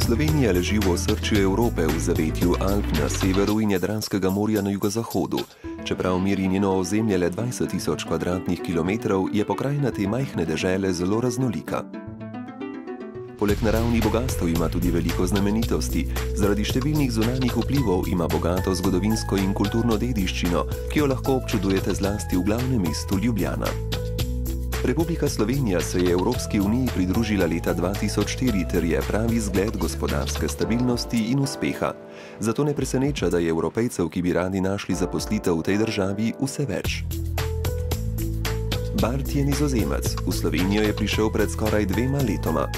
Slovenija leži v osrčju Evrope, v zavetju Alp na severu in Jadranskega morja na jugozahodu. Čeprav meri njeno ozemlje le 20.000 kvadratnih kilometrov, je pokrajina te majhne dežele zelo raznolika. Poleg naravnih bogastv ima tudi veliko znamenitosti. Zaradi številnih zunanjih vplivov ima bogato zgodovinsko in kulturno dediščino, ki jo lahko občudujete zlasti v glavnem mestu Ljubljana. Republika Slovenija se je Evropski uniji pridružila leta 2004 ter je pravi zgled gospodarske stabilnosti in uspeha. Zato ne preseneča, da je Evropejcev, ki bi radi našli zaposlitev v tej državi, vse več. Bart je Nizozemec. V Slovenijo je prišel pred skoraj 2 letoma.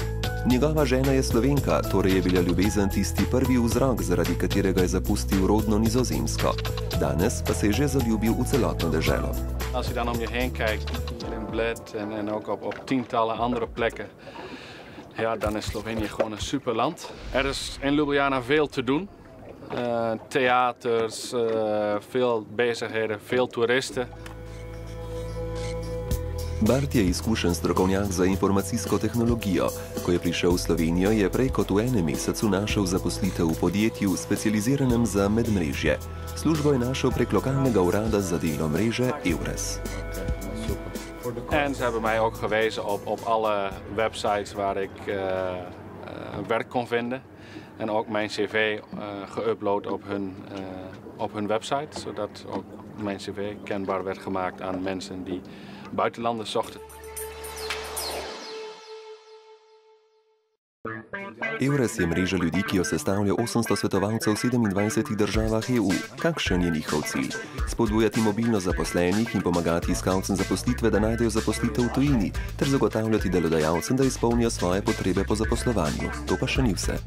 Njegova žena je Slovenka, torej je bila ljubezen tisti prvi vzrok, zaradi katerega je zapustil rodno Nizozemsko. Danes pa se je že zaljubil v celotno deželo. Als je dan om je heen kijkt, hier in Bled en ook op tientallen andere plekken, ja, dan is Slovenië gewoon een super land. Er is in Ljubljana veel te doen. Theaters, veel bezigheden, veel toeristen. Bart je izkušen strokovnjak za informacijsko tehnologijo. Ko je prišel v Slovenijo, je prej kot v enem mesecu našel zaposlitev v podjetju, specializiranem za medmrežje. Službo je našel prek lokalnega urada za delo mreže EURES. En ze hebben mij ook gewezen op alle websites waar ik werk kon vinden. En ook mijn cv geüpload op hun website, zodat ook mijn cv kenbaar werd gemaakt aan mensen die buitenlanders zochten. EURES je mreža ljudi, ki jo sestavlja 800 svetovalcev v 27 državah EU. Kakšen je njihov cilj? Spodbujati mobilnost zaposlenih in pomagati iskalcem zaposlitve, da najdejo zaposlitev v tujini, ter zagotavljati delodajalcem, da izpolnijo svoje potrebe po zaposlovanju. To pa še ni vse.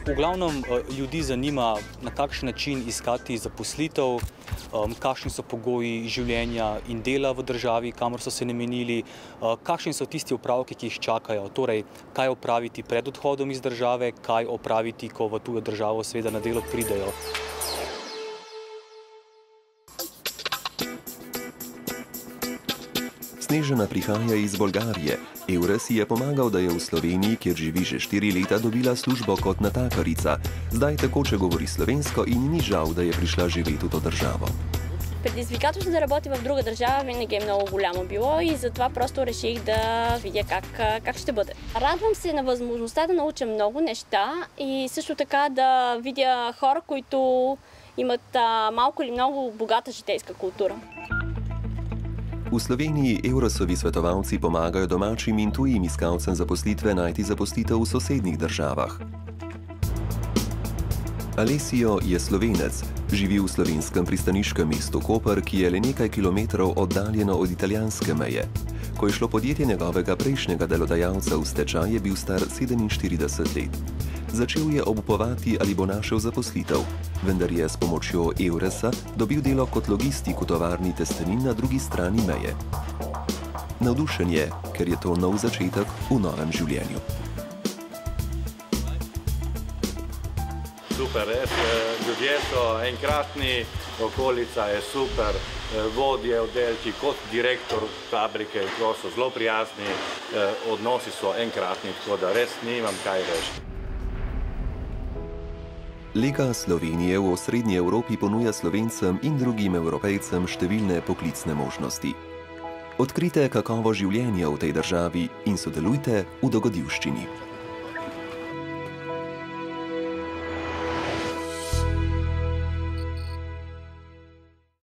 V glavnem ljudi zanima, na kakšen način iskati zaposlitev, kakšni so pogoji življenja in dela v državi, kamor so se namenili, kakšni so tisti opravki, ki jih čakajo, torej kaj opraviti pred odhodom iz države, kaj opraviti, ko v tujo državo seveda na delo pridejo. Snežana prihaja iz Bolgarije. EURES ji je pomagal, da je v Sloveniji, kjer živi že 4 leta, dobila službo kot natakarica. Zdaj tekoče govori slovensko in ni žal, да je prišla živeti v to državo. Предизвикателството да работя в друга държава винаги е много голямо било и затова просто реших да видя как ще бъде. Радвам се на възможността да науча много неща и също така да видя хора, които имат малко или много богата житейска култура. V Sloveniji EURES-ovi svetovalci pomagajo domačim in tujim iskalcem zaposlitve najti zaposlitev v sosednjih državah. Alessio je Slovenec, živi v slovenskem pristaniškem mestu Koper, ki je le nekaj kilometrov oddaljeno od italijanske meje. Ko je šlo podjetje njegovega prejšnjega delodajalca v stečaj, je bil star 47 let. Začel je obupovati, ali bo našel zaposlitev, vendar je s pomočjo EURES-a dobil delo kot logistik v tovarni testenin na drugi strani meje. Navdušen je, ker je to nov začetek v novem življenju. Super, res, ljudje so enkratni, okolica je super, vodje oddelki kot direktor fabrike so zelo prijazni, odnosi so enkratni, tako da res nimam kaj reči. Lega Slovenije v osrednji Evropi ponuja Slovencem in drugim Evropejcem številne poklicne možnosti. Odkrite kakovo življenja v tej državi in sodelujte v dogodivščini.